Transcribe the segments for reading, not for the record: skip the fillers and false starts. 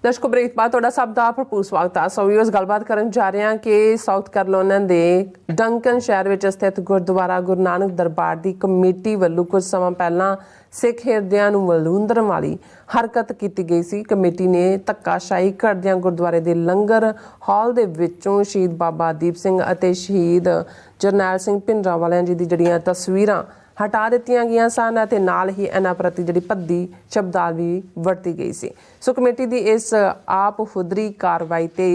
ਦਰਸ਼ਕੋ break ਬਾਅਦ ਤੁਹਾਡਾ ਸਭ ਦਾ ਭਰਪੂਰ ਸਵਾਗਤ ਹੈ। ਸੋ ਵੀਅਰਸ ਗੱਲਬਾਤ ਕਰਨ ਜਾ ਰਹੇ ਹਾਂ ਕਿ ਸਾਊਥ ਕੈਰੋਲਾਈਨਾ ਦੇ ਡੰਕਨ ਸ਼ਹਿਰ ਵਿੱਚ ਸਥਿਤ ਗੁਰਦੁਆਰਾ ਗੁਰੂ ਨਾਨਕ ਦਰਬਾਰ ਦੀ ਕਮੇਟੀ ਵੱਲੋਂ ਕੁਝ ਸਮਾਂ ਪਹਿਲਾਂ ਸਿੱਖ ਹਿਰਦਿਆਂ ਨੂੰ ਵਲੂੰਦਰਨ ਵਾਲੀ ਹਰਕਤ ਕੀਤੀ ਗਈ ਸੀ। ਕਮੇਟੀ ਨੇ ਧੱਕਾਸ਼ਾਹੀ ਕਰਦਿਆਂ ਗੁਰਦੁਆਰੇ ਦੇ ਲੰਗਰ ਹਾਲ ਦੇ ਵਿੱਚੋਂ ਸ਼ਹੀਦ ਬਾਬਾ ਦੀਪ ਸਿੰਘ ਅਤੇ ਸ਼ਹੀਦ ਜਰਨੈਲ ਸਿੰਘ ਭਿੰਡਰਾਂਵਾਲਿਆਂ ਜੀ ਦੀ ਜਿਹੜੀਆਂ ਤਸਵੀਰਾਂ ਹਟਾ ਦਿੱਤੀਆਂ ਗਈਆਂ ਸਨ ਅਤੇ ਨਾਲ ਹੀ ਇਹਨਾਂ ਪ੍ਰਤੀ ਜਿਹੜੀ ਭੱਦੀ ਸ਼ਬਦਾਵਲੀ ਵਰਤੀ ਗਈ ਸੀ। ਸੋ ਕਮੇਟੀ ਦੀ ਇਸ ਆਪ ਹੁਦਰੀ ਕਾਰਵਾਈ ਤੇ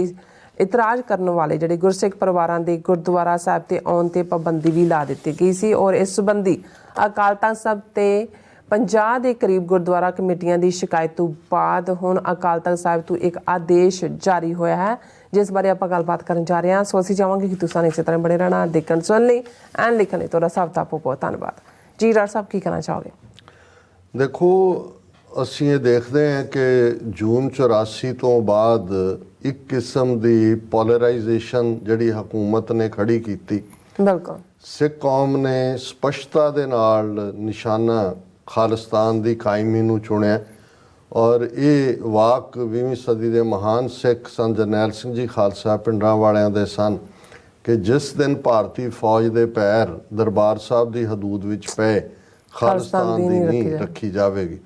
ਇਤਰਾਜ਼ ਕਰਨ ਵਾਲੇ ਜਿਹੜੇ ਗੁਰਸਿੱਖ ਪਰਿਵਾਰਾਂ ਦੇ ਗੁਰਦੁਆਰਾ ਸਾਹਿਬ ਤੇ ਆਉਣ ਤੇ ਪਾਬੰਦੀ ਵੀ ਲਾ ਦਿੱਤੀ ਗਈ ਸੀ ਔਰ ਇਸ ਸੰਬੰਧੀ ਅਕਾਲ ਤਖ਼ਤ ਸਾਹਿਬ ਤੇ 50 ਦੇ ਕਰੀਬ ਗੁਰਦੁਆਰਾ ਕਮੇਟੀਆਂ ਦੀ ਸ਼ਿਕਾਇਤ ਤੋਂ ਬਾਅਦ ਹੁਣ ਅਕਾਲ ਤਖ਼ਤ ਸਾਹਿਬ ਤੋਂ ਇੱਕ ਆਦੇਸ਼ ਜਾਰੀ ਹੋਇਆ ਹੈ, ਜਿਸ ਬਾਰੇ ਆਪਾਂ ਗੱਲਬਾਤ ਕਰਨ ਜਾ ਰਹੇ ਹਾਂ। ਸੋ ਅਸੀਂ ਚਾਹਾਂਗੇ ਕਿ ਤੁਸੀਂ ਇਸੇ ਤਰ੍ਹਾਂ ਬਣੇ ਰਹਿਣਾ, ਦੇਖਣ ਸੁਣਨ ਲਈ ਐਂਡ ਲਿਖਣ ਲਈ ਤੁਹਾਡਾ ਸਭ ਦਾ ਬਹੁਤ ਧੰਨਵਾਦ ਜੀ। ਡਾਕਟਰ ਸਾਹਿਬ ਕੀ ਕਹਿਣਾ ਚਾਹੋਗੇ? ਦੇਖੋ, ਅਸੀਂ ਇਹ ਦੇਖਦੇ ਹਾਂ ਕਿ ਜੂਨ 84 ਤੋਂ ਬਾਅਦ ਇੱਕ ਕਿਸਮ ਦੀ ਪੋਲਰਾਈਜੇਸ਼ਨ ਜਿਹੜੀ ਹਕੂਮਤ ਨੇ ਖੜੀ ਕੀਤੀ। ਬਿਲਕੁਲ ਸਿੱਖ ਕੌਮ ਨੇ ਸਪਸ਼ਟਤਾ ਦੇ ਨਾਲ ਨਿਸ਼ਾਨਾ ਖਾਲਿਸਤਾਨ ਦੀ ਕਾਇਮੀ ਨੂੰ ਚੁਣਿਆ ਔਰ ਇਹ ਵਾਕ 20ਵੀਂ ਸਦੀ ਦੇ ਮਹਾਨ ਸਿੱਖ ਸੰਤ ਜਰਨੈਲ ਸਿੰਘ ਜੀ ਖਾਲਸਾ ਭਿੰਡਰਾਂਵਾਲਿਆਂ ਦੇ ਸਨ ਕਿ ਜਿਸ ਦਿਨ ਭਾਰਤੀ ਫੌਜ ਦੇ ਪੈਰ ਦਰਬਾਰ ਸਾਹਿਬ ਦੀ ਹਦੂਦ ਵਿੱਚ ਪਏ, ਖਾਲਿਸਤਾਨ ਦੀ ਨੀਂਹ ਰੱਖੀ ਜਾਵੇਗੀ।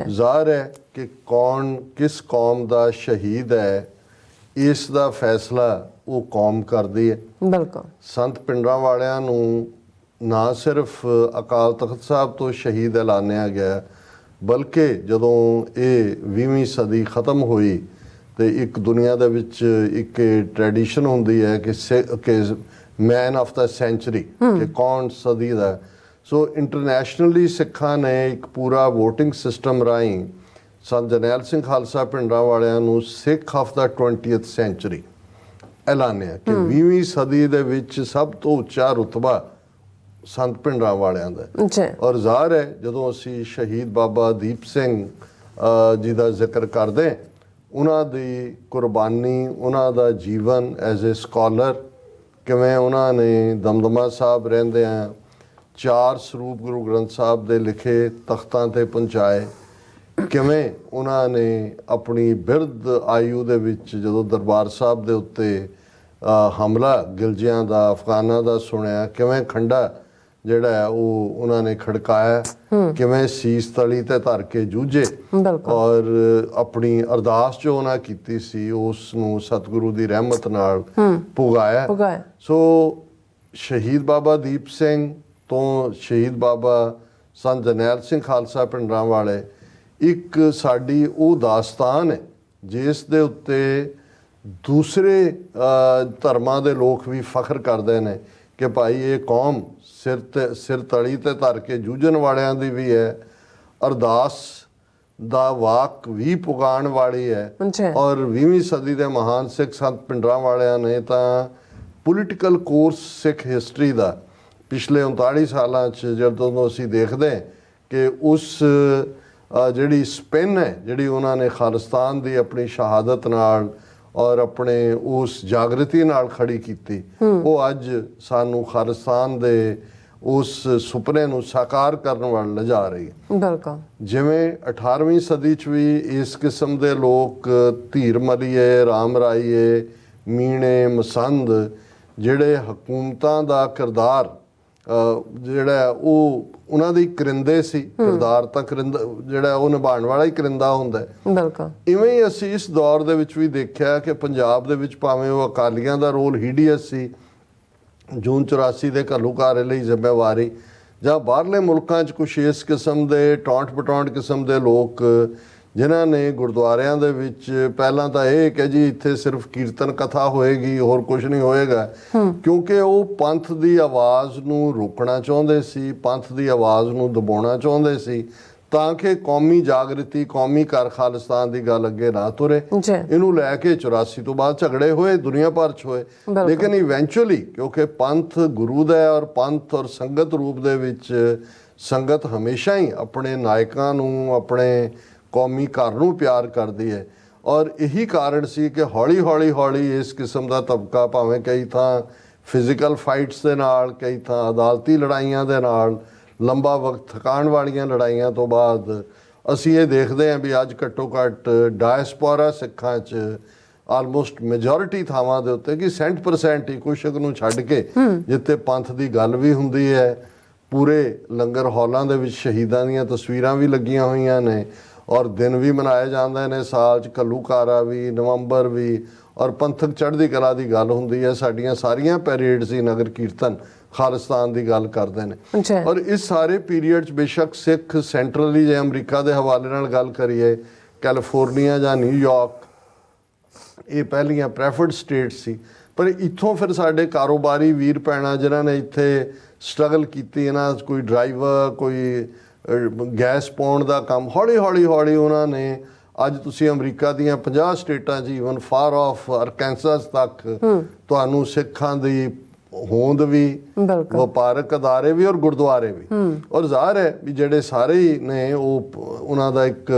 ਜ਼ਾਹਰ ਹੈ ਕਿ ਕੌਣ ਕਿਸ ਕੌਮ ਦਾ ਸ਼ਹੀਦ ਹੈ, ਇਸ ਦਾ ਫੈਸਲਾ ਉਹ ਕੌਮ ਕਰਦੀ ਹੈ। ਬਿਲਕੁਲ ਸੰਤ ਭਿੰਡਰਾਂਵਾਲਿਆਂ ਨੂੰ ਨਾ ਸਿਰਫ ਅਕਾਲ ਤਖ਼ਤ ਸਾਹਿਬ ਤੋਂ ਸ਼ਹੀਦ ਐਲਾਨਿਆ ਗਿਆ, ਬਲਕਿ ਜਦੋਂ ਇਹ 20ਵੀਂ ਸਦੀ ਖਤਮ ਹੋਈ ਤੇ ਇੱਕ ਦੁਨੀਆ ਦੇ ਵਿੱਚ ਇੱਕ ਟ੍ਰੈਡੀਸ਼ਨ ਹੁੰਦੀ ਹੈ ਕਿ ਮੈਨ ਆਫ ਦਾ ਸੈਂਚੁਰੀ, ਕਿ ਕੌਣ ਸਦੀ ਦਾ। ਸੋ ਇੰਟਰਨੈਸ਼ਨਲੀ ਸਿੱਖਾਂ ਨੇ ਇੱਕ ਪੂਰਾ ਵੋਟਿੰਗ ਸਿਸਟਮ ਰਾਹੀਂ ਸੰਤ ਜਰਨੈਲ ਸਿੰਘ ਖਾਲਸਾ ਭਿੰਡਰਾਂਵਾਲਿਆਂ ਨੂੰ ਸਿੱਖ ਆਫ ਦਾ 20th ਸੈਂਚੁਰੀ ਐਲਾਨਿਆ ਕਿ 20ਵੀਂ ਸਦੀ ਦੇ ਵਿੱਚ ਸਭ ਤੋਂ ਉੱਚਾ ਰੁਤਬਾ ਸੰਤ ਭਿੰਡਰਾਂਵਾਲਿਆਂ ਦਾ। ਔਰ ਜ਼ਾਹਰ ਹੈ ਜਦੋਂ ਅਸੀਂ ਸ਼ਹੀਦ ਬਾਬਾ ਦੀਪ ਸਿੰਘ ਜੀ ਦਾ ਜ਼ਿਕਰ ਕਰਦੇ, ਉਹਨਾਂ ਦੀ ਕੁਰਬਾਨੀ, ਉਹਨਾਂ ਦਾ ਜੀਵਨ ਐਜ਼ ਏ ਸਕਾਲਰ, ਕਿਵੇਂ ਉਹਨਾਂ ਨੇ ਦਮਦਮਾ ਸਾਹਿਬ ਰਹਿੰਦਿਆਂ 4 ਸਰੂਪ ਗੁਰੂ ਗ੍ਰੰਥ ਸਾਹਿਬ ਦੇ ਲਿਖੇ ਤਖਤਾਂ ਤੇ ਪਹੁੰਚਾਏ, ਕਿਵੇਂ ਉਹਨਾਂ ਨੇ ਆਪਣੀ ਬਿਰਧ ਆਯੂ ਦੇ ਵਿੱਚ ਜਦੋਂ ਦਰਬਾਰ ਸਾਹਿਬ ਦੇ ਉੱਤੇ ਹਮਲਾ ਗਿਲਜੀਆਂ ਦਾ, ਅਫਗਾਨਾਂ ਦਾ ਸੁਣਿਆ, ਕਿਵੇਂ ਖੰਡਾ ਜਿਹੜਾ ਹੈ ਉਹ ਉਹਨਾਂ ਨੇ ਖੜਕਾਇਆ, ਕਿਵੇਂ ਸੀਸ ਤਲੀ ਤੇ ਧਰ ਕੇ ਜੂਝੇ ਔਰ ਆਪਣੀ ਅਰਦਾਸ ਜੋ ਉਹਨਾਂ ਕੀਤੀ ਸੀ ਉਸ ਨੂੰ ਸਤਿਗੁਰੂ ਦੀ ਰਹਿਮਤ ਨਾਲ ਪੁਗਾਇਆ। ਸੋ ਸ਼ਹੀਦ ਬਾਬਾ ਦੀਪ ਸਿੰਘ ਤੋਂ ਸ਼ਹੀਦ ਬਾਬਾ ਸੰਤ ਜਰਨੈਲ ਸਿੰਘ ਖਾਲਸਾ ਭਿੰਡਰਾਂਵਾਲੇ ਇੱਕ ਸਾਡੀ ਉਹ ਦਾਸਤਾਨ ਹੈ ਜਿਸ ਦੇ ਉੱਤੇ ਦੂਸਰੇ ਧਰਮਾਂ ਦੇ ਲੋਕ ਵੀ ਫਖਰ ਕਰਦੇ ਨੇ ਕਿ ਭਾਈ ਇਹ ਕੌਮ ਸਿਰ ਤਲੀ ਤੇ ਧਰ ਕੇ ਜੂਝਣ ਵਾਲਿਆਂ ਦੀ ਵੀ ਹੈ, ਅਰਦਾਸ ਦਾ ਵਾਕ ਵੀ ਪੁਗਾਉਣ ਵਾਲੀ ਹੈ। ਔਰ 20ਵੀਂ ਸਦੀ ਦੇ ਮਹਾਨ ਸਿੱਖ ਸੰਤ ਭਿੰਡਰਾਂਵਾਲਿਆਂ ਨੇ ਤਾਂ ਪੋਲੀਟੀਕਲ ਕੋਰਸ ਸਿੱਖ ਹਿਸਟਰੀ ਦਾ ਪਿਛਲੇ 39 ਸਾਲਾਂ 'ਚ ਜਦੋਂ ਅਸੀਂ ਦੇਖਦੇ ਕਿ ਉਸ ਜਿਹੜੀ ਸਪਿਨ ਹੈ ਜਿਹੜੀ ਉਹਨਾਂ ਨੇ ਖਾਲਿਸਤਾਨ ਦੀ ਆਪਣੀ ਸ਼ਹਾਦਤ ਨਾਲ ਔਰ ਆਪਣੇ ਉਸ ਜਾਗਰਤੀ ਨਾਲ ਖੜੀ ਕੀਤੀ, ਉਹ ਅੱਜ ਸਾਨੂੰ ਖਾਲਿਸਤਾਨ ਦੇ ਉਸ ਸੁਪਨੇ ਨੂੰ ਸਾਕਾਰ ਕਰਨ ਵੱਲ ਲਿਜਾ ਰਹੀ ਹੈ। ਬਿਲਕੁਲ ਜਿਵੇਂ 18ਵੀਂ ਸਦੀ 'ਚ ਵੀ ਇਸ ਕਿਸਮ ਦੇ ਲੋਕ ਧੀਰ ਮਲੀਏ, ਰਾਮ ਰਾਈਏ, ਮੀਣੇ, ਮਸੰਦ ਜਿਹੜੇ ਹਕੂਮਤਾਂ ਦਾ ਕਿਰਦਾਰ ਜਿਹੜਾ ਉਹ ਉਹਨਾਂ ਦੀ ਕਰਿੰਦੇ ਸੀ, ਕਿਰਦਾਰ ਤਾਂ ਕਰਿੰਦਾ ਜਿਹੜਾ ਉਹ ਨਿਭਾਉਣ ਵਾਲਾ ਹੀ ਕਰਿੰਦਾ ਹੁੰਦਾ। ਬਿਲਕੁਲ ਇਵੇਂ ਹੀ ਅਸੀਂ ਇਸ ਦੌਰ ਦੇ ਵਿੱਚ ਵੀ ਦੇਖਿਆ ਕਿ ਪੰਜਾਬ ਦੇ ਵਿੱਚ ਭਾਵੇਂ ਉਹ ਅਕਾਲੀਆਂ ਦਾ ਰੋਲ ਹੀਡੀਅਸ ਸੀ, ਜੂਨ 84 ਦੇ ਘੱਲੂਘਾਰੇ ਲਈ ਜ਼ਿੰਮੇਵਾਰੀ, ਜਾਂ ਬਾਹਰਲੇ ਮੁਲਕਾਂ 'ਚ ਕੁਛ ਇਸ ਕਿਸਮ ਦੇ ਟੌਂਟ ਪਟੌਂਟ ਕਿਸਮ ਦੇ ਲੋਕ ਜਿਨ੍ਹਾਂ ਨੇ ਗੁਰਦੁਆਰਿਆਂ ਦੇ ਵਿੱਚ ਪਹਿਲਾਂ ਤਾਂ ਇਹ ਕਿ ਜੀ ਇੱਥੇ ਸਿਰਫ ਕੀਰਤਨ ਕਥਾ ਹੋਏਗੀ, ਹੋਰ ਕੁਝ ਨਹੀਂ ਹੋਏਗਾ, ਕਿਉਂਕਿ ਉਹ ਪੰਥ ਦੀ ਆਵਾਜ਼ ਨੂੰ ਰੋਕਣਾ ਚਾਹੁੰਦੇ ਸੀ, ਪੰਥ ਦੀ ਆਵਾਜ਼ ਨੂੰ ਦਬਾਉਣਾ ਚਾਹੁੰਦੇ ਸੀ ਤਾਂ ਕਿ ਕੌਮੀ ਜਾਗਰਤੀ, ਕੌਮੀ ਘਰ ਖਾਲਿਸਤਾਨ ਦੀ ਗੱਲ ਅੱਗੇ ਨਾ ਤੁਰੇ। ਇਹਨੂੰ ਲੈ ਕੇ 84 ਤੋਂ ਬਾਅਦ ਝਗੜੇ ਹੋਏ, ਦੁਨੀਆ ਭਰ 'ਚ ਹੋਏ, ਲੇਕਿਨ ਇਵੈਂਚੁਅਲੀ ਕਿਉਂਕਿ ਪੰਥ ਗੁਰੂ ਦਾ ਔਰ ਪੰਥ ਔਰ ਸੰਗਤ ਰੂਪ ਦੇ ਵਿੱਚ ਸੰਗਤ ਹਮੇਸ਼ਾ ਹੀ ਆਪਣੇ ਨਾਇਕਾਂ ਨੂੰ, ਆਪਣੇ ਕੌਮੀ ਘਰ ਨੂੰ ਪਿਆਰ ਕਰਦੀ ਹੈ। ਔਰ ਇਹੀ ਕਾਰਨ ਸੀ ਕਿ ਹੌਲੀ ਹੌਲੀ ਇਸ ਕਿਸਮ ਦਾ ਤਬਕਾ ਭਾਵੇਂ ਕਈ ਥਾਂ ਫਿਜ਼ੀਕਲ ਫਾਈਟਸ ਦੇ ਨਾਲ, ਕਈ ਥਾਂ ਅਦਾਲਤੀ ਲੜਾਈਆਂ ਦੇ ਨਾਲ, ਲੰਬਾ ਵਕਤ ਥਕਾਉਣ ਵਾਲੀਆਂ ਲੜਾਈਆਂ ਤੋਂ ਬਾਅਦ ਅਸੀਂ ਇਹ ਦੇਖਦੇ ਹਾਂ ਵੀ ਅੱਜ ਘੱਟੋ ਘੱਟ ਡਾਇਸਪੋਰਾ ਸਿੱਖਾਂ 'ਚ ਆਲਮੋਸਟ ਮੈਜੋਰਿਟੀ ਥਾਵਾਂ ਦੇ ਉੱਤੇ ਕਿ 100% ਹੀ ਕੁਛ ਨੂੰ ਛੱਡ ਕੇ ਜਿੱਥੇ ਪੰਥ ਦੀ ਗੱਲ ਵੀ ਹੁੰਦੀ ਹੈ, ਪੂਰੇ ਲੰਗਰ ਹਾਲਾਂ ਦੇ ਵਿੱਚ ਸ਼ਹੀਦਾਂ ਦੀਆਂ ਤਸਵੀਰਾਂ ਵੀ ਲੱਗੀਆਂ ਹੋਈਆਂ ਨੇ ਔਰ ਦਿਨ ਵੀ ਮਨਾਏ ਜਾਂਦੇ ਨੇ ਸਾਲ 'ਚ, ਘੱਲੂਘਾਰਾ ਵੀ, ਨਵੰਬਰ ਵੀ, ਔਰ ਪੰਥਕ ਚੜ੍ਹਦੀ ਕਲਾ ਦੀ ਗੱਲ ਹੁੰਦੀ ਹੈ। ਸਾਡੀਆਂ ਸਾਰੀਆਂ ਪੈਰੇਡਸ ਹੀ ਨਗਰ ਕੀਰਤਨ ਖਾਲਿਸਤਾਨ ਦੀ ਗੱਲ ਕਰਦੇ ਨੇ। ਔਰ ਇਸ ਸਾਰੇ ਪੀਰੀਅਡ 'ਚ ਬੇਸ਼ੱਕ ਸਿੱਖ ਸੈਂਟਰਲੀ ਜੇ ਅਮਰੀਕਾ ਦੇ ਹਵਾਲੇ ਨਾਲ ਗੱਲ ਕਰੀਏ, ਕੈਲੀਫੋਰਨੀਆ ਜਾਂ ਨਿਊਯਾਰਕ, ਇਹ ਪਹਿਲੀਆਂ ਪ੍ਰੈਫਰਡ ਸਟੇਟ ਸੀ, ਪਰ ਇੱਥੋਂ ਫਿਰ ਸਾਡੇ ਕਾਰੋਬਾਰੀ ਵੀਰ ਭੈਣਾਂ ਜਿਨ੍ਹਾਂ ਨੇ ਇੱਥੇ ਸਟਰਗਲ ਕੀਤੀ, ਇਹਨਾਂ ਕੋਈ ਡਰਾਈਵਰ, ਕੋਈ ਗੈਸ ਪਾਉਣ ਦਾ ਕੰਮ, ਹੌਲੀ ਉਹਨਾਂ ਨੇ ਅੱਜ ਤੁਸੀਂ ਅਮਰੀਕਾ ਦੀਆਂ 50 ਸਟੇਟਾਂ 'ਚ, ਈਵਨ ਫਾਰ ਆਫ ਅਰਕੈਂਸਸ ਤੱਕ ਤੁਹਾਨੂੰ ਸਿੱਖਾਂ ਦੀ ਹੋਂਦ ਵੀ, ਵਪਾਰਕ ਅਦਾਰੇ ਵੀ ਔਰ ਗੁਰਦੁਆਰੇ ਵੀ। ਔਰ ਜ਼ਾਹਰ ਹੈ ਵੀ ਜਿਹੜੇ ਸਾਰੇ ਹੀ ਨੇ ਉਹ ਉਹਨਾਂ ਦਾ ਇੱਕ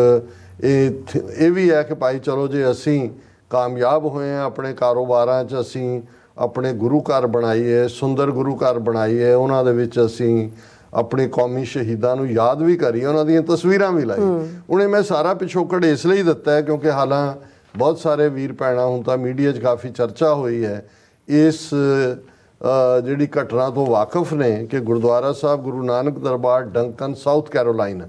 ਇਹ ਵੀ ਹੈ ਕਿ ਭਾਈ ਚਲੋ ਜੇ ਅਸੀਂ ਕਾਮਯਾਬ ਹੋਏ ਹਾਂ ਆਪਣੇ ਕਾਰੋਬਾਰਾਂ 'ਚ, ਅਸੀਂ ਆਪਣੇ ਗੁਰੂ ਘਰ ਬਣਾਈਏ, ਸੁੰਦਰ ਗੁਰੂ ਘਰ ਬਣਾਈਏ, ਉਹਨਾਂ ਦੇ ਵਿੱਚ ਅਸੀਂ ਆਪਣੇ ਕੌਮੀ ਸ਼ਹੀਦਾਂ ਨੂੰ ਯਾਦ ਵੀ ਕਰੀਏ, ਉਹਨਾਂ ਦੀਆਂ ਤਸਵੀਰਾਂ ਵੀ ਲਾਈ। ਉਹਨੇ ਮੈਂ ਸਾਰਾ ਪਿਛੋਕੜ ਇਸ ਲਈ ਦਿੱਤਾ ਹੈ ਕਿਉਂਕਿ ਹਾਲਾਂ ਬਹੁਤ ਸਾਰੇ ਵੀਰ ਭੈਣਾਂ, ਹੁਣ ਤਾਂ ਮੀਡੀਆ 'ਚ ਕਾਫੀ ਚਰਚਾ ਹੋਈ ਹੈ, ਇਸ ਜਿਹੜੀ ਘਟਨਾ ਤੋਂ ਵਾਕਿਫ ਨੇ ਕਿ ਗੁਰਦੁਆਰਾ ਸਾਹਿਬ ਗੁਰੂ Nanak Darbar Duncan south Carolina,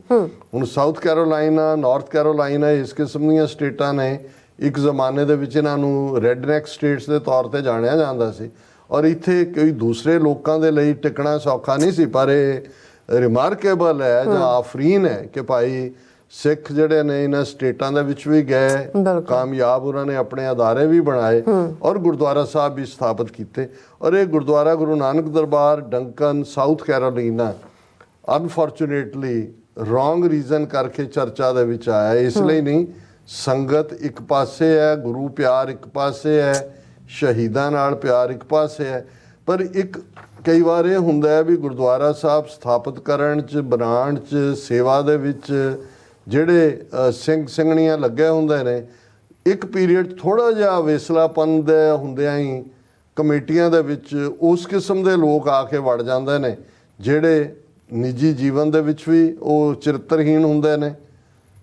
ਹੁਣ ਸਾਊਥ ਕੈਰੋਲਾਈਨਾ, ਨਾਰਥ ਕੈਰੋਲਾਈਨਾ, ਇਸ ਕਿਸਮ ਦੀਆਂ ਸਟੇਟਾਂ ਨੇ। ਇੱਕ ਜ਼ਮਾਨੇ ਦੇ ਵਿੱਚ ਇਹਨਾਂ ਨੂੰ ਰੈਡਨੈਕ ਸਟੇਟਸ ਦੇ ਤੌਰ ਤੇ ਜਾਣਿਆ ਜਾਂਦਾ ਸੀ ਔਰ ਇੱਥੇ ਕੋਈ ਦੂਸਰੇ ਲੋਕਾਂ ਦੇ ਲਈ ਟਿਕਣਾ ਸੌਖਾ ਨਹੀਂ ਸੀ। ਪਰ ਇਹ ਰਿਮਾਰਕੇਬਲ ਹੈ ਜਾਂ ਆਫਰੀਨ ਹੈ ਕਿ ਭਾਈ ਸਿੱਖ ਜਿਹੜੇ ਨੇ ਇਹਨਾਂ ਸਟੇਟਾਂ ਦੇ ਵਿੱਚ ਵੀ ਗਏ, ਕਾਮਯਾਬ, ਉਹਨਾਂ ਨੇ ਆਪਣੇ ਅਦਾਰੇ ਵੀ ਬਣਾਏ ਔਰ ਗੁਰਦੁਆਰਾ ਸਾਹਿਬ ਵੀ ਸਥਾਪਿਤ ਕੀਤੇ। ਔਰ ਇਹ gurdwara Guru Nanak Darbar Duncan South Carolina unfortunately wrong reason ਕਰਕੇ ਚਰਚਾ ਦੇ ਵਿੱਚ ਆਇਆ। ਇਸ ਲਈ ਨਹੀਂ, ਸੰਗਤ ਇੱਕ ਪਾਸੇ ਹੈ, ਗੁਰੂ ਪਿਆਰ ਇੱਕ ਪਾਸੇ ਹੈ, ਸ਼ਹੀਦਾਂ ਨਾਲ ਪਿਆਰ ਇੱਕ ਪਾਸੇ ਹੈ, ਪਰ ਇੱਕ ਕਈ ਵਾਰ ਇਹ ਹੁੰਦਾ ਹੈ ਵੀ ਗੁਰਦੁਆਰਾ ਸਾਹਿਬ ਸਥਾਪਿਤ ਕਰਨ 'ਚ, ਬਣਾਉਣ 'ਚ, ਸੇਵਾ ਦੇ ਵਿੱਚ ਜਿਹੜੇ ਸਿੰਘ ਸਿੰਘਣੀਆਂ ਲੱਗੇ ਹੁੰਦੇ ਨੇ, ਇੱਕ ਪੀਰੀਅਡ ਥੋੜ੍ਹਾ ਜਿਹਾ ਵੇਸਲਾਪਨ ਦੇ ਹੁੰਦਿਆਂ ਹੀ ਕਮੇਟੀਆਂ ਦੇ ਵਿੱਚ ਉਸ ਕਿਸਮ ਦੇ ਲੋਕ ਆ ਕੇ ਵੜ ਜਾਂਦੇ ਨੇ ਜਿਹੜੇ ਨਿੱਜੀ ਜੀਵਨ ਦੇ ਵਿੱਚ ਵੀ ਉਹ ਚਰਿੱਤਰਹੀਣ ਹੁੰਦੇ ਨੇ,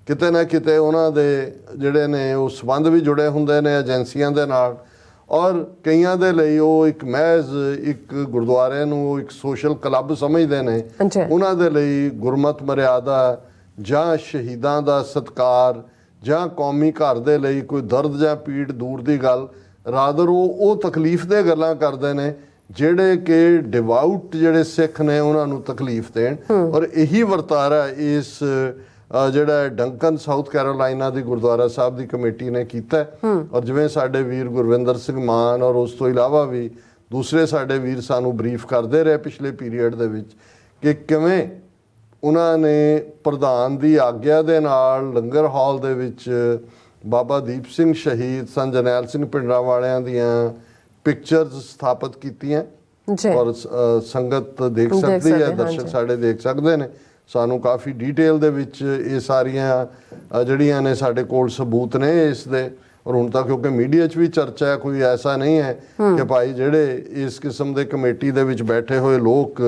ਕਿਤੇ ਨਾ ਕਿਤੇ ਉਹਨਾਂ ਦੇ ਜਿਹੜੇ ਨੇ ਉਹ ਸੰਬੰਧ ਵੀ ਜੁੜੇ ਹੁੰਦੇ ਨੇ ਏਜੰਸੀਆਂ ਦੇ ਨਾਲ, ਔਰ ਕਈਆਂ ਦੇ ਲਈ ਉਹ ਇੱਕ ਮਹਿਜ਼ ਇੱਕ ਗੁਰਦੁਆਰੇ ਨੂੰ ਉਹ ਇੱਕ ਸੋਸ਼ਲ ਕਲੱਬ ਸਮਝਦੇ ਨੇ। ਉਹਨਾਂ ਦੇ ਲਈ ਗੁਰਮਤ ਮਰਿਆਦਾ ਜਾਂ ਸ਼ਹੀਦਾਂ ਦਾ ਸਤਿਕਾਰ ਜਾਂ ਕੌਮੀ ਘਰ ਦੇ ਲਈ ਕੋਈ ਦਰਦ ਜਾਂ ਪੀੜ ਦੂਰ ਦੀ ਗੱਲ, ਰਾਦਰ ਉਹ ਤਕਲੀਫ ਦੇ ਗੱਲਾਂ ਕਰਦੇ ਨੇ ਜਿਹੜੇ ਕਿ ਡਿਵਾਊਟ ਜਿਹੜੇ ਸਿੱਖ ਨੇ ਉਹਨਾਂ ਨੂੰ ਤਕਲੀਫ ਦੇਣ। ਔਰ ਇਹੀ ਵਰਤਾਰਾ ਇਸ ਜਿਹੜਾ ਡੰਕਨ ਸਾਊਥ ਕੈਰੋਲਾਈਨਾ ਦੀ ਗੁਰਦੁਆਰਾ ਸਾਹਿਬ ਦੀ ਕਮੇਟੀ ਨੇ ਕੀਤਾ। ਔਰ ਜਿਵੇਂ ਸਾਡੇ ਵੀਰ ਗੁਰਵਿੰਦਰ ਸਿੰਘ ਮਾਨ ਔਰ ਉਸ ਤੋਂ ਇਲਾਵਾ ਵੀ ਦੂਸਰੇ ਸਾਡੇ ਵੀਰ ਸਾਨੂੰ ਬਰੀਫ ਕਰਦੇ ਰਹੇ ਪਿਛਲੇ ਪੀਰੀਅਡ ਦੇ ਵਿੱਚ ਕਿ ਕਿਵੇਂ ਉਹਨਾਂ ਨੇ ਪ੍ਰਧਾਨ ਦੀ ਆਗਿਆ ਦੇ ਨਾਲ ਲੰਗਰ ਹਾਲ ਦੇ ਵਿੱਚ ਬਾਬਾ ਦੀਪ ਸਿੰਘ ਸ਼ਹੀਦ, ਸੰਤ ਜਰਨੈਲ ਸਿੰਘ ਭਿੰਡਰਾਂਵਾਲਿਆਂ ਦੀਆਂ ਪਿਕਚਰਸ ਸਥਾਪਿਤ ਕੀਤੀਆਂ ਔਰ ਸੰਗਤ ਦੇਖ ਸਕਦੀ ਹੈ, ਦਰਸ਼ਕ ਸਾਡੇ ਦੇਖ ਸਕਦੇ ਨੇ। ਸਾਨੂੰ ਕਾਫੀ ਡਿਟੇਲ ਦੇ ਵਿੱਚ ਇਹ ਸਾਰੀਆਂ ਜਿਹੜੀਆਂ ਨੇ ਸਾਡੇ ਕੋਲ ਸਬੂਤ ਨੇ ਇਸ ਦੇ। ਔਰ ਹੁਣ ਤਾਂ ਕਿਉਂਕਿ ਮੀਡੀਆ 'ਚ ਵੀ ਚਰਚਾ ਹੈ, ਕੋਈ ਐਸਾ ਨਹੀਂ ਹੈ ਕਿ ਭਾਈ ਜਿਹੜੇ ਇਸ ਕਿਸਮ ਦੇ ਕਮੇਟੀ ਦੇ ਵਿੱਚ ਬੈਠੇ ਹੋਏ ਲੋਕ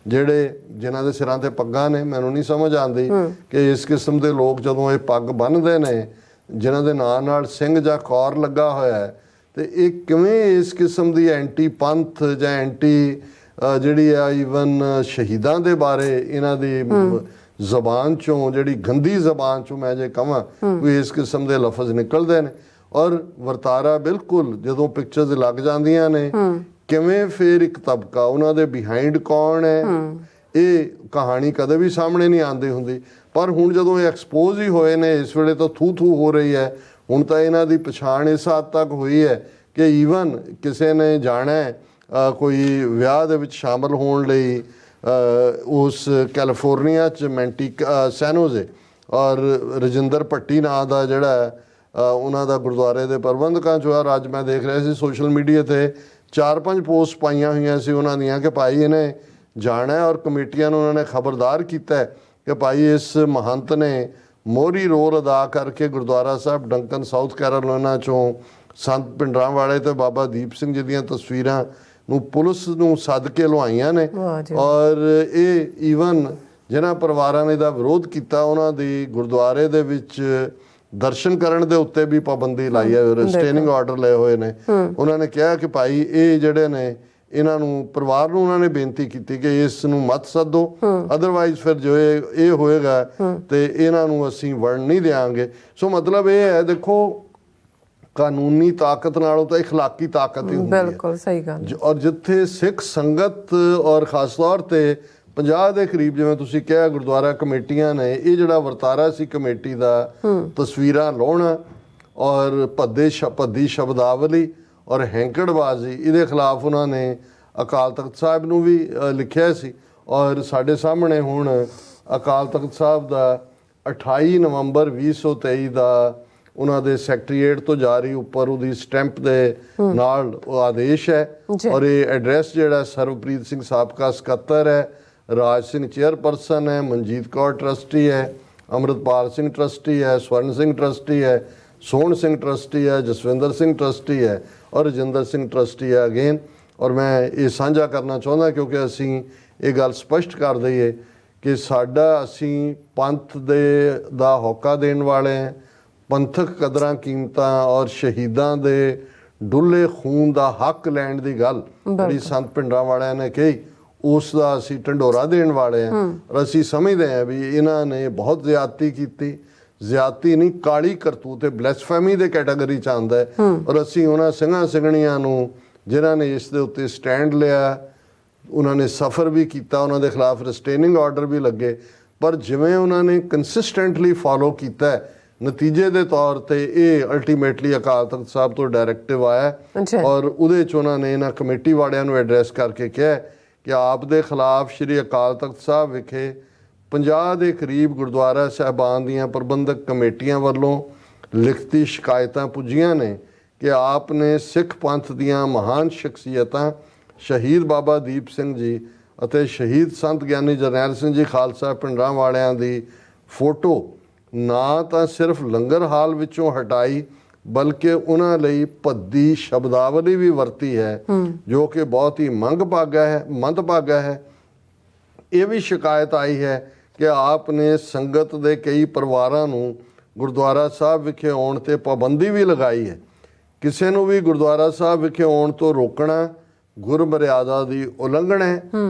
ਜਿਹੜੇ ਜਿਨ੍ਹਾਂ ਦੇ ਸਿਰਾਂ ਤੇ ਪੱਗਾਂ ਨੇ, ਮੈਨੂੰ ਨਹੀਂ ਸਮਝ ਆਉਂਦੀ ਕਿ ਇਸ ਕਿਸਮ ਦੇ ਲੋਕ ਜਦੋਂ ਇਹ ਪੱਗ ਬੰਨ੍ਹਦੇ ਨੇ ਜਿਨ੍ਹਾਂ ਦੇ ਨਾਂ ਨਾਲ ਸਿੰਘ ਜਾਂ ਕੌਰ ਲੱਗਾ ਹੋਇਆ ਹੈ, ਤੇ ਇਹ ਕਿਵੇਂ ਇਸ ਕਿਸਮ ਦੀ ਐਂਟੀ ਪੰਥ ਜਾਂ ਐਂਟੀ ਜਿਹੜੀ ਆ ਈਵਨ ਸ਼ਹੀਦਾਂ ਦੇ ਬਾਰੇ ਇਹਨਾਂ ਦੀ ਜ਼ਬਾਨ ਚੋਂ, ਜਿਹੜੀ ਗੰਦੀ ਜ਼ਬਾਨ ਚੋਂ ਮੈਂ ਜੇ ਕਹਾਂ, ਕੋਈ ਇਸ ਕਿਸਮ ਦੇ ਲਫ਼ਜ਼ ਨਿਕਲਦੇ ਨੇ। ਔਰ ਵਰਤਾਰਾ ਬਿਲਕੁਲ ਜਦੋਂ ਪਿਕਚਰਸ ਲੱਗ ਜਾਂਦੀਆਂ ਨੇ, ਕਿਵੇਂ ਫਿਰ ਇੱਕ ਤਬਕਾ ਉਹਨਾਂ ਦੇ ਬਿਹਾਈਂਡ ਕੌਣ ਹੈ, ਇਹ ਕਹਾਣੀ ਕਦੇ ਵੀ ਸਾਹਮਣੇ ਨਹੀਂ ਆਉਂਦੀ ਹੁੰਦੀ। ਪਰ ਹੁਣ ਜਦੋਂ ਇਹ ਐਕਸਪੋਜ਼ ਹੀ ਹੋਏ ਨੇ, ਇਸ ਵੇਲੇ ਤਾਂ ਥੂ ਹੋ ਰਹੀ ਹੈ। ਹੁਣ ਤਾਂ ਇਹਨਾਂ ਦੀ ਪਛਾਣ ਇਸ ਹੱਦ ਤੱਕ ਹੋਈ ਹੈ ਕਿ ਈਵਨ ਕਿਸੇ ਨੇ ਜਾਣਾ ਕੋਈ ਵਿਆਹ ਦੇ ਵਿੱਚ ਸ਼ਾਮਲ ਹੋਣ ਲਈ ਉਸ ਕੈਲੀਫੋਰਨੀਆ 'ਚ ਮੈਂਟਿਕ ਸੈਨੋਜ਼ੇ, ਔਰ ਰਜਿੰਦਰ ਭੱਟੀ ਨਾਂ ਦਾ ਜਿਹੜਾ ਉਹਨਾਂ ਦਾ ਗੁਰਦੁਆਰੇ ਦੇ ਪ੍ਰਬੰਧਕਾਂ 'ਚੋਂ ਆ। ਅੱਜ ਮੈਂ ਦੇਖ ਰਿਹਾ ਸੀ ਸੋਸ਼ਲ ਮੀਡੀਆ 'ਤੇ 4-5 ਪੋਸਟ ਪਾਈਆਂ ਹੋਈਆਂ ਸੀ ਉਹਨਾਂ ਦੀਆਂ ਕਿ ਭਾਈ ਇਹਨੇ ਜਾਣਾ, ਔਰ ਕਮੇਟੀਆਂ ਨੂੰ ਉਹਨਾਂ ਨੇ ਖਬਰਦਾਰ ਕੀਤਾ ਕਿ ਭਾਈ ਇਸ ਮਹੰਤ ਨੇ ਮੋਹਰੀ ਰੋਲ ਅਦਾ ਕਰਕੇ ਗੁਰਦੁਆਰਾ ਸਾਹਿਬ ਡੰਕਨ ਸਾਊਥ ਕੈਰੋਲਾਈਨਾ 'ਚੋਂ ਸੰਤ ਭਿੰਡਰਾਂਵਾਲੇ ਤੇ ਬਾਬਾ ਦੀਪ ਸਿੰਘ ਜੀ ਦੀਆਂ ਤਸਵੀਰਾਂ ਨੂੰ ਪੁਲਿਸ ਨੂੰ ਸੱਦ ਕੇ ਲਵਾਈਆਂ ਨੇ। ਔਰ ਇਹ ਈਵਨ ਜਿਨ੍ਹਾਂ ਪਰਿਵਾਰਾਂ ਨੇ ਦਾ ਵਿਰੋਧ ਕੀਤਾ ਉਹਨਾਂ ਦੀ ਗੁਰਦੁਆਰੇ ਦੇ ਵਿੱਚ ਦਰਸ਼ਨ ਕਰਨ ਦੇ ਉੱਤੇ ਵੀ ਪਾਬੰਦੀ ਲਾਈ ਹੈ, ਰਿਸਟੇਨਿੰਗ ਆਰਡਰ ਲਏ ਹੋਏ ਨੇ। ਉਹਨਾਂ ਨੇ ਕਿਹਾ ਕਿ ਭਾਈ ਇਹ ਜਿਹੜੇ ਨੇ ਇਹਨਾਂ ਨੂੰ ਪਰਿਵਾਰ ਨੂੰ ਉਹਨਾਂ ਨੇ ਬੇਨਤੀ ਕੀਤੀ ਕਿ ਇਸ ਨੂੰ ਮਤ ਸੱਦੋ, ਅਦਰਵਾਈਜ਼ ਫਿਰ ਜੋ ਇਹ ਹੋਏਗਾ ਤੇ ਇਹਨਾਂ ਨੂੰ ਅਸੀਂ ਵੜਨ ਨਹੀਂ ਦੇਵਾਂਗੇ। ਸੋ ਮਤਲਬ ਇਹ ਹੈ, ਦੇਖੋ ਕਾਨੂੰਨੀ ਤਾਕਤ ਨਾਲੋਂ ਤਾਂ اخلاقی ਤਾਕਤ ਹੀ ਹੁੰਦੀ ਹੈ। ਬਿਲਕੁਲ ਸਹੀ ਗੱਲ। ਔਰ ਜਿੱਥੇ ਸਿੱਖ ਸੰਗਤ ਔਰ ਖਾਸ ਤੌਰ ਤੇ 50 ਦੇ ਕਰੀਬ, ਜਿਵੇਂ ਤੁਸੀਂ ਕਿਹਾ, ਗੁਰਦੁਆਰਾ ਕਮੇਟੀਆਂ ਨੇ ਇਹ ਜਿਹੜਾ ਵਰਤਾਰਾ ਸੀ ਕਮੇਟੀ ਦਾ, ਤਸਵੀਰਾਂ ਲਾਉਣਾ ਔਰ ਭੱਦੀ ਸ਼ਬਦਾਵਲੀ ਔਰ ਹੈਂਕੜਬਾਜ਼ੀ, ਇਹਦੇ ਖਿਲਾਫ ਉਹਨਾਂ ਨੇ ਅਕਾਲ ਤਖਤ ਸਾਹਿਬ ਨੂੰ ਵੀ ਲਿਖਿਆ ਸੀ। ਔਰ ਸਾਡੇ ਸਾਹਮਣੇ ਹੁਣ ਅਕਾਲ ਤਖਤ ਸਾਹਿਬ ਦਾ 28 ਨਵੰਬਰ 2023 ਦਾ ਉਹਨਾਂ ਦੇ ਸੈਕਟਰੀਏਟ ਤੋਂ ਜਾਰੀ ਉੱਪਰ ਉਹਦੀ ਸਟੈਂਪ ਦੇ ਨਾਲ ਉਹ ਆਦੇਸ਼ ਹੈ। ਔਰ ਇਹ ਐਡਰੈਸ ਜਿਹੜਾ ਸਰਵਪ੍ਰੀਤ ਸਿੰਘ ਸਾਬਕਾ ਸਕੱਤਰ ਹੈ, ਰਾਜ ਸਿੰਘ ਚੇਅਰਪਰਸਨ ਹੈ, ਮਨਜੀਤ ਕੌਰ ਟਰਸਟੀ ਹੈ, ਅੰਮ੍ਰਿਤਪਾਲ ਸਿੰਘ ਟਰਸਟੀ ਹੈ, ਸਵਰਨ ਸਿੰਘ ਟਰਸਟੀ ਹੈ, ਸੋਹਣ ਸਿੰਘ ਟਰਸਟੀ ਹੈ, ਜਸਵਿੰਦਰ ਸਿੰਘ ਟਰਸਟੀ ਹੈ ਔਰ ਰਜਿੰਦਰ ਸਿੰਘ ਟਰਸਟੀ ਹੈ ਅਗੇਨ। ਔਰ ਮੈਂ ਇਹ ਸਾਂਝਾ ਕਰਨਾ ਚਾਹੁੰਦਾ ਕਿਉਂਕਿ ਅਸੀਂ ਇਹ ਗੱਲ ਸਪਸ਼ਟ ਕਰ ਦਈਏ ਕਿ ਅਸੀਂ ਪੰਥ ਦਾ ਹੋਕਾ ਦੇਣ ਵਾਲੇ ਹਾਂ। ਪੰਥਕ ਕਦਰਾਂ ਕੀਮਤਾਂ ਔਰ ਸ਼ਹੀਦਾਂ ਦੇ ਡੁੱਲੇ ਖੂਨ ਦਾ ਹੱਕ ਲੈਣ ਦੀ ਗੱਲ ਜਿਹੜੀ ਸੰਤ ਪਿੰਡਾਂ ਵਾਲਿਆਂ ਨੇ ਕਹੀ, ਉਸ ਦਾ ਅਸੀਂ ਢੰਡੋਰਾ ਦੇਣ ਵਾਲੇ ਹਾਂ। ਔਰ ਅਸੀਂ ਸਮਝਦੇ ਹਾਂ ਵੀ ਇਹਨਾਂ ਨੇ ਬਹੁਤ ਜ਼ਿਆਦਤੀ ਕੀਤੀ। ਜ਼ਿਆਦਤੀ ਨਹੀਂ, ਕਾਲੀ ਕਰਤੂਤ ਤੇ ਬਲੈਸਫੈਮੀ ਦੇ ਕੈਟਾਗਰੀ ਚ ਆਉਂਦਾ ਹੈ। ਔਰ ਅਸੀਂ ਉਹਨਾਂ ਸਿੰਘਾਂ ਸਿੰਘਣੀਆਂ ਨੂੰ ਜਿਨ੍ਹਾਂ ਨੇ ਇਸ ਦੇ ਉੱਤੇ ਸਟੈਂਡ ਲਿਆ, ਉਹਨਾਂ ਨੇ ਸਫਰ ਵੀ ਕੀਤਾ, ਉਹਨਾਂ ਦੇ ਖਿਲਾਫ ਰਿਸਟੇਨਿੰਗ ਆਰਡਰ ਵੀ ਲੱਗੇ, ਪਰ ਜਿਵੇਂ ਉਹਨਾਂ ਨੇ ਕੰਸਿਸਟੈਂਟਲੀ ਫਾਲੋ ਕੀਤਾ, ਨਤੀਜੇ ਦੇ ਤੌਰ ਤੇ ਇਹ ਅਲਟੀਮੇਟਲੀ ਅਕਾਲ ਤਖਤ ਸਾਹਿਬ ਤੋਂ ਡਾਇਰੈਕਟਿਵ ਆਇਆ ਔਰ ਉਹਦੇ ਚ ਉਹਨਾਂ ਨੇ ਇਹਨਾਂ ਕਮੇਟੀ ਵਾਲਿਆਂ ਨੂੰ ਐਡਰੈਸ ਕਰਕੇ ਕਿਹਾ ਕਿ ਆਪ ਦੇ ਖਿਲਾਫ ਸ਼੍ਰੀ ਅਕਾਲ ਤਖਤ ਸਾਹਿਬ ਵਿਖੇ 50 ਦੇ ਕਰੀਬ ਗੁਰਦੁਆਰਾ ਸਾਹਿਬਾਨ ਦੀਆਂ ਪ੍ਰਬੰਧਕ ਕਮੇਟੀਆਂ ਵੱਲੋਂ ਲਿਖਤੀ ਸ਼ਿਕਾਇਤਾਂ ਪੁੱਜੀਆਂ ਨੇ ਕਿ ਆਪ ਨੇ ਸਿੱਖ ਪੰਥ ਦੀਆਂ ਮਹਾਨ ਸ਼ਖਸੀਅਤਾਂ ਸ਼ਹੀਦ ਬਾਬਾ ਦੀਪ ਸਿੰਘ ਜੀ ਅਤੇ ਸ਼ਹੀਦ ਸੰਤ ਗਿਆਨੀ ਜਰਨੈਲ ਸਿੰਘ ਜੀ ਖਾਲਸਾ ਪਿੰਡਾਂ ਵਾਲਿਆਂ ਦੀ ਫੋਟੋ ਨਾ ਤਾਂ ਸਿਰਫ ਲੰਗਰ ਹਾਲ ਵਿੱਚੋਂ ਹਟਾਈ ਬਲਕਿ ਉਹਨਾਂ ਲਈ ਭੱਦੀ ਸ਼ਬਦਾਵਲੀ ਵੀ ਵਰਤੀ ਹੈ, ਜੋ ਕਿ ਬਹੁਤ ਹੀ ਮੰਦਭਾਗਾ ਹੈ। ਇਹ ਵੀ ਸ਼ਿਕਾਇਤ ਆਈ ਹੈ ਕਿ ਆਪ ਨੇ ਸੰਗਤ ਦੇ ਕਈ ਪਰਿਵਾਰਾਂ ਨੂੰ ਗੁਰਦੁਆਰਾ ਸਾਹਿਬ ਵਿਖੇ ਆਉਣ ਤੇ ਪਾਬੰਦੀ ਵੀ ਲਗਾਈ ਹੈ। ਕਿਸੇ ਨੂੰ ਵੀ ਗੁਰਦੁਆਰਾ ਸਾਹਿਬ ਵਿਖੇ ਆਉਣ ਤੋਂ ਰੋਕਣਾ ਗੁਰਮਰਿਆਦਾ ਦੀ ਉਲੰਘਣਾ ਹੈ।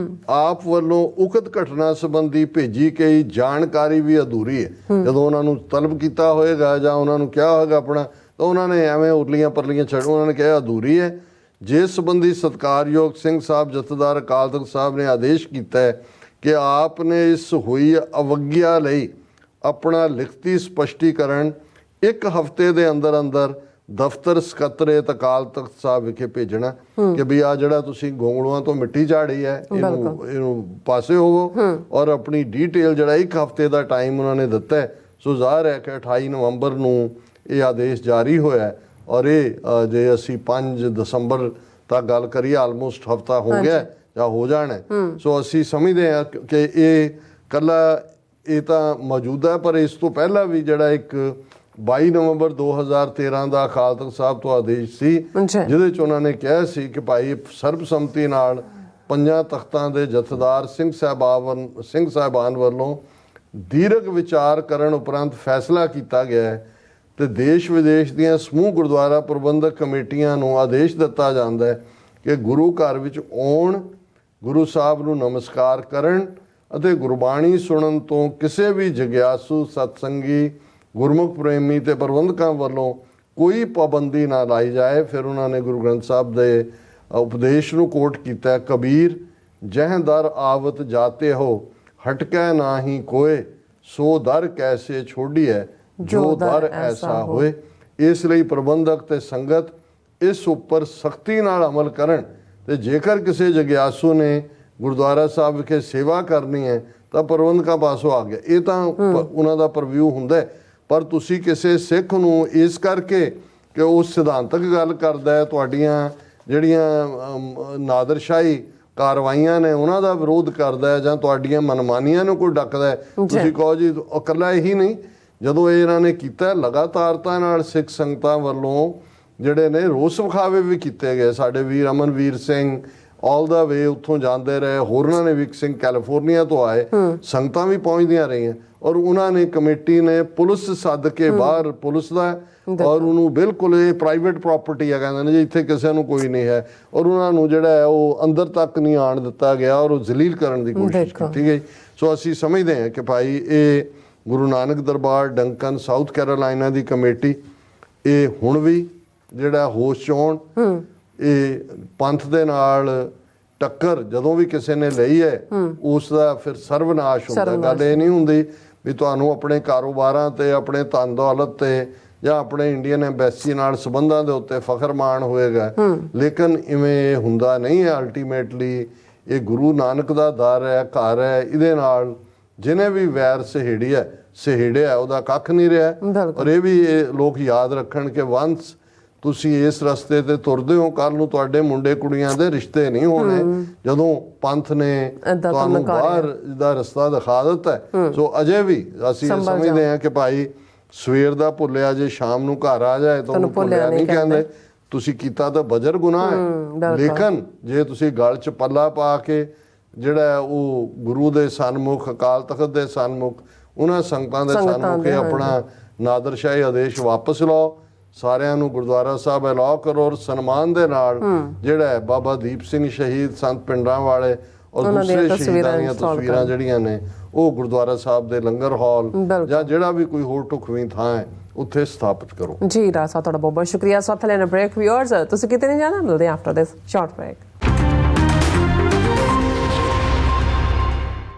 ਆਪ ਵੱਲੋਂ ਉਕਤ ਘਟਨਾ ਸੰਬੰਧੀ ਭੇਜੀ ਗਈ ਜਾਣਕਾਰੀ ਵੀ ਅਧੂਰੀ ਹੈ। ਜਦੋਂ ਉਹਨਾਂ ਨੂੰ ਤਲਬ ਕੀਤਾ ਹੋਏਗਾ ਜਾਂ ਉਹਨਾਂ ਨੂੰ ਕਿਹਾ ਹੋਏਗਾ ਆਪਣਾ, ਤਾਂ ਉਹਨਾਂ ਨੇ ਐਵੇਂ ਉਰਲੀਆਂ ਪਰਲੀਆਂ ਛੱਡੋ, ਉਹਨਾਂ ਨੇ ਕਿਹਾ ਅਧੂਰੀ ਹੈ। ਜਿਸ ਸੰਬੰਧੀ ਸਤਿਕਾਰਯੋਗ ਸਿੰਘ ਸਾਹਿਬ ਜਥੇਦਾਰ ਅਕਾਲ ਤਖਤ ਸਾਹਿਬ ਨੇ ਆਦੇਸ਼ ਕੀਤਾ ਹੈ ਕਿ ਆਪ ਨੇ ਇਸ ਹੋਈ ਅਵਗਿਆ ਲਈ ਆਪਣਾ ਲਿਖਤੀ ਸਪਸ਼ਟੀਕਰਨ 1 ਹਫ਼ਤੇ ਦੇ ਅੰਦਰ ਦਫ਼ਤਰ ਸਕੱਤਰੇਤ ਅਕਾਲ ਤਖਤ ਸਾਹਿਬ ਵਿਖੇ ਭੇਜਣਾ ਕਿ ਵੀ ਆ ਜਿਹੜਾ ਤੁਸੀਂ ਗੋਂਗਲੂਆਂ ਤੋਂ ਮਿੱਟੀ ਝਾੜੀ ਹੈ ਇਹਨੂੰ ਪਾਸੇ ਹੋਵੋ ਔਰ ਆਪਣੀ ਡੀਟੇਲ ਜਿਹੜਾ 1 ਹਫ਼ਤੇ ਦਾ ਟਾਈਮ ਉਹਨਾਂ ਨੇ ਦਿੱਤਾ ਹੈ। ਸੋ ਜ਼ਾਹਰ ਹੈ ਕਿ 28 ਨਵੰਬਰ ਨੂੰ ਇਹ ਆਦੇਸ਼ ਜਾਰੀ ਹੋਇਆ ਔਰ ਇਹ ਜੇ ਅਸੀਂ 5 ਦਸੰਬਰ ਤੱਕ ਗੱਲ ਕਰੀਏ ਆਲਮੋਸਟ ਹਫ਼ਤਾ ਹੋ ਗਿਆ ਜਾਂ ਹੋ ਜਾਣਾ। ਸੋ ਅਸੀਂ ਸਮਝਦੇ ਹਾਂ ਕਿ ਇਹ ਕੱਲਾ ਇਹ ਤਾਂ ਮੌਜੂਦਾ, ਪਰ ਇਸ ਤੋਂ ਪਹਿਲਾਂ ਵੀ ਜਿਹੜਾ ਇੱਕ 22 ਨਵੰਬਰ 2013 ਦਾ ਅਕਾਲ ਤਖਤ ਸਾਹਿਬ ਤੋਂ ਆਦੇਸ਼ ਸੀ ਜਿਹਦੇ 'ਚ ਉਹਨਾਂ ਨੇ ਕਿਹਾ ਸੀ ਕਿ ਭਾਈ ਸਰਬਸੰਮਤੀ ਨਾਲ 5 ਤਖਤਾਂ ਦੇ ਜਥੇਦਾਰ ਸਿੰਘ ਸਾਹਿਬਾਨ ਵੱਲੋਂ ਦੀਰਘ ਵਿਚਾਰ ਕਰਨ ਉਪਰੰਤ ਫੈਸਲਾ ਕੀਤਾ ਗਿਆ ਹੈ ਤੇ ਦੇਸ਼ ਵਿਦੇਸ਼ ਦੀਆਂ ਸਮੂਹ ਗੁਰਦੁਆਰਾ ਪ੍ਰਬੰਧਕ ਕਮੇਟੀਆਂ ਨੂੰ ਆਦੇਸ਼ ਦਿੱਤਾ ਜਾਂਦਾ ਹੈ ਕਿ ਗੁਰੂ ਘਰ ਵਿੱਚ ਆਉਣ, ਗੁਰੂ ਸਾਹਿਬ ਨੂੰ ਨਮਸਕਾਰ ਕਰਨ ਅਤੇ ਗੁਰਬਾਣੀ ਸੁਣਨ ਤੋਂ ਕਿਸੇ ਵੀ ਜਗਿਆਸੂ ਸਤਸੰਗੀ ਗੁਰਮੁਖ ਪ੍ਰੇਮੀ ਤੇ ਪ੍ਰਬੰਧਕਾਂ ਵੱਲੋਂ ਕੋਈ ਪਾਬੰਦੀ ਨਾ ਲਾਈ ਜਾਏ। ਫਿਰ ਉਹਨਾਂ ਨੇ ਗੁਰੂ ਗ੍ਰੰਥ ਸਾਹਿਬ ਦੇ ਉਪਦੇਸ਼ ਨੂੰ ਕੋਟ ਕੀਤਾ, ਕਬੀਰ ਜਹ ਦਰ ਆਵਤ ਜਾਤੇ ਹੋ ਹਟਕੈ ਨਾਹੀ ਕੋਏ, ਸੋ ਦਰ ਕੈਸੇ ਛੋੜੀਐ ਜੋ ਦਰ ਐਸਾ ਹੋਏ। ਇਸ ਲਈ ਪ੍ਰਬੰਧਕ ਤੇ ਸੰਗਤ ਇਸ ਉੱਪਰ ਸਖਤੀ ਨਾਲ ਅਮਲ ਕਰਨ ਤੇ ਜੇਕਰ ਕਿਸੇ ਜਗਿਆਸੂ ਨੇ ਗੁਰਦੁਆਰਾ ਸਾਹਿਬ ਵਿਖੇ ਸੇਵਾ ਕਰਨੀ ਹੈ ਤਾਂ ਪ੍ਰਬੰਧਕਾਂ ਪਾਸੋਂ ਆ ਗਿਆ, ਇਹ ਤਾਂ ਉਹਨਾਂ ਦਾ ਪ੍ਰਵਿਊ ਹੁੰਦਾ। ਪਰ ਤੁਸੀਂ ਕਿਸੇ ਸਿੱਖ ਨੂੰ ਇਸ ਕਰਕੇ ਕਿ ਉਹ ਸਿਧਾਂਤਕ ਗੱਲ ਕਰਦਾ ਹੈ, ਤੁਹਾਡੀਆਂ ਜਿਹੜੀਆਂ ਨਾਦਰਸ਼ਾਹੀ ਕਾਰਵਾਈਆਂ ਨੇ ਉਹਨਾਂ ਦਾ ਵਿਰੋਧ ਕਰਦਾ ਹੈ ਜਾਂ ਤੁਹਾਡੀਆਂ ਮਨਮਾਨੀਆਂ ਨੂੰ ਕੋਈ ਡੱਕਦਾ ਹੈ, ਤੁਸੀਂ ਕਹੋ ਜੀ ਉਹ ਇਕੱਲਾ ਇਹੀ ਨਹੀਂ। ਜਦੋਂ ਇਹ ਇਹਨਾਂ ਨੇ ਕੀਤਾ ਲਗਾਤਾਰਤਾ ਨਾਲ ਸਿੱਖ ਸੰਗਤਾਂ ਵੱਲੋਂ ਜਿਹੜੇ ਨੇ ਰੋਸ ਵਿਖਾਵੇ ਵੀ ਕੀਤੇ ਗਏ। ਸਾਡੇ ਵੀਰ ਅਮਨਵੀਰ ਸਿੰਘ ਆਲ ਦਾ ਵੇ ਉੱਥੋਂ ਜਾਂਦੇ ਰਹੇ। ਹੋਰਨਾਂ ਨੇ ਵਿਕ ਸਿੰਘ ਕੈਲੀਫੋਰਨੀਆ ਤੋਂ ਆਏ, ਸੰਗਤਾਂ ਵੀ ਪਹੁੰਚਦੀਆਂ ਰਹੀਆਂ ਔਰ ਉਹਨਾਂ ਨੇ ਕਮੇਟੀ ਨੇ ਪੁਲਿਸ ਸੱਦ ਕੇ ਬਾਹਰ ਪੁਲਿਸ ਦਾ ਔਰ ਉਹਨੂੰ ਬਿਲਕੁਲ ਇਹ ਪ੍ਰਾਈਵੇਟ ਪ੍ਰਾਪਰਟੀ ਹੈ ਕਹਿੰਦੇ ਨੇ ਜੀ, ਇੱਥੇ ਕਿਸੇ ਨੂੰ ਕੋਈ ਨਹੀਂ ਹੈ, ਔਰ ਉਹਨਾਂ ਨੂੰ ਜਿਹੜਾ ਹੈ ਉਹ ਅੰਦਰ ਤੱਕ ਨਹੀਂ ਆਣ ਦਿੱਤਾ ਗਿਆ ਔਰ ਉਹ ਜ਼ਲੀਲ ਕਰਨ ਦੀ ਕੋਸ਼ਿਸ਼ ਕੀਤੀ ਗਈ। ਸੋ ਅਸੀਂ ਸਮਝਦੇ ਹਾਂ ਕਿ ਭਾਈ ਇਹ ਗੁਰੂ Nanak Darbar Duncan south Carolina ਦੀ ਕਮੇਟੀ ਇਹ ਹੁਣ ਵੀ ਜਿਹੜਾ ਹੋਸ਼ 'ਚ ਆਉਣ। ਇਹ ਪੰਥ ਦੇ ਨਾਲ ਟੱਕਰ ਜਦੋਂ ਵੀ ਕਿਸੇ ਨੇ ਲਈ ਹੈ ਉਸ ਦਾ ਫਿਰ ਸਰਵਨਾਸ਼ ਹੁੰਦਾ। ਗੱਲ ਇਹ ਨਹੀਂ ਹੁੰਦੀ ਵੀ ਤੁਹਾਨੂੰ ਆਪਣੇ ਕਾਰੋਬਾਰਾਂ ਤੇ ਆਪਣੇ ਧਨ ਦੌਲਤ ਤੇ ਜਾਂ ਆਪਣੇ ਇੰਡੀਅਨ ਐਮਬੈਸੀ ਨਾਲ ਸੰਬੰਧਾਂ ਦੇ ਉੱਤੇ ਫਖਰ ਮਾਣ ਹੋਏਗਾ, ਲੇਕਿਨ ਇਵੇਂ ਹੁੰਦਾ ਨਹੀਂ ਹੈ। ਅਲਟੀਮੇਟਲੀ ਇਹ ਗੁਰੂ ਨਾਨਕ ਦਾ ਦਰ ਹੈ, ਘਰ ਹੈ, ਇਹਦੇ ਨਾਲ ਜਿਹਨੇ ਵੀ ਵੈਰ ਸਹੇੜਿਆ ਉਹਦਾ ਕੱਖ ਨਹੀਂ ਰਿਹਾ। ਔਰ ਇਹ ਵੀ ਇਹ ਲੋਕ ਯਾਦ ਰੱਖਣ ਕਿ ਵੰਸ ਤੁਸੀਂ ਇਸ ਰਸਤੇ ਤੇ ਤੁਰਦੇ ਹੋ, ਕੱਲ ਨੂੰ ਤੁਹਾਡੇ ਮੁੰਡੇ ਕੁੜੀਆਂ ਦੇ ਰਿਸ਼ਤੇ ਨਹੀਂ ਹੋਣੇ ਜਦੋਂ ਪੰਥ ਨੇ ਤੁਹਾਨੂੰ ਬਾਹਰ ਦਾ ਰਸਤਾ ਦਿਖਾ ਦਿੱਤਾ ਹੈ। ਸੋ ਅਜੇ ਵੀ ਅਸੀਂ ਸਮਝਦੇ ਹਾਂ ਕਿ ਭਾਈ ਸਵੇਰ ਦਾ ਭੁੱਲਿਆ ਜੇ ਸ਼ਾਮ ਨੂੰ ਘਰ ਆ ਜਾਏ ਤਾਂ ਉਹਨੂੰ ਭੁੱਲਿਆ ਨਹੀਂ ਕਹਿੰਦੇ। ਤੁਸੀਂ ਕੀਤਾ ਤਾਂ ਬਜਰ ਗੁਨਾਹ ਹੈ, ਲੇਕਿਨ ਜੇ ਤੁਸੀਂ ਗਲ 'ਚ ਪੱਲਾ ਪਾ ਕੇ ਜਿਹੜਾ ਉਹ ਗੁਰੂ ਦੇ ਸਨਮੁਖ, ਅਕਾਲ ਤਖਤ ਦੇ ਸਨਮੁਖ, ਉਹਨਾਂ ਸੰਗਤਾਂ ਦੇ ਸਨਮੁਖ ਆਪਣਾ ਨਾਦਰਸ਼ਾਹੀ ਆਦੇਸ਼ ਵਾਪਸ ਲਓ, ਸਾਰਿਆਂ ਨੂੰ ਗੁਰਦੁਆਰਾ ਸਾਹਿਬ ਅਲਾਓ ਕਰੋ ਔਰ ਸਨਮਾਨ ਦੇ ਨਾਲ ਜਿਹੜਾ ਹੈ ਬਾਬਾ ਦੀਪ ਸਿੰਘ ਸ਼ਹੀਦ, ਸੰਤ ਪਿੰਡਰਾਂ ਵਾਲੇ ਔਰ ਦੂਸਰੇ ਸ਼ਹੀਦਾਂ ਦੀਆਂ ਤਸਵੀਰਾਂ ਜਿਹੜੀਆਂ ਨੇ ਉਹ ਗੁਰਦੁਆਰਾ ਸਾਹਿਬ ਦੇ ਲੰਗਰ ਹਾਲ ਜਾਂ ਜਿਹੜਾ ਵੀ ਕੋਈ ਹੋਰ ਢੁਕਵੀਂ ਥਾਂ ਹੈ ਉੱਥੇ ਸਥਾਪਿਤ ਕਰੋ। ਜੀ ਰਾਜ ਸਾਹਿਬ ਤੁਹਾਡਾ ਬਹੁਤ ਬਹੁਤ ਸ਼ੁਕਰੀਆ। ਸੋ ਥਲੇ ਨਾ ਬ੍ਰੇਕ ਵਿਊਅਰਸ, ਤੁਸੀਂ ਕਿਤੇ ਨਹੀਂ ਜਾਣਾ, ਮਿਲਦੇ ਆਫਟਰ ਦਿਸ ਸ਼ਾਰਟ ਬ੍ਰੇਕ।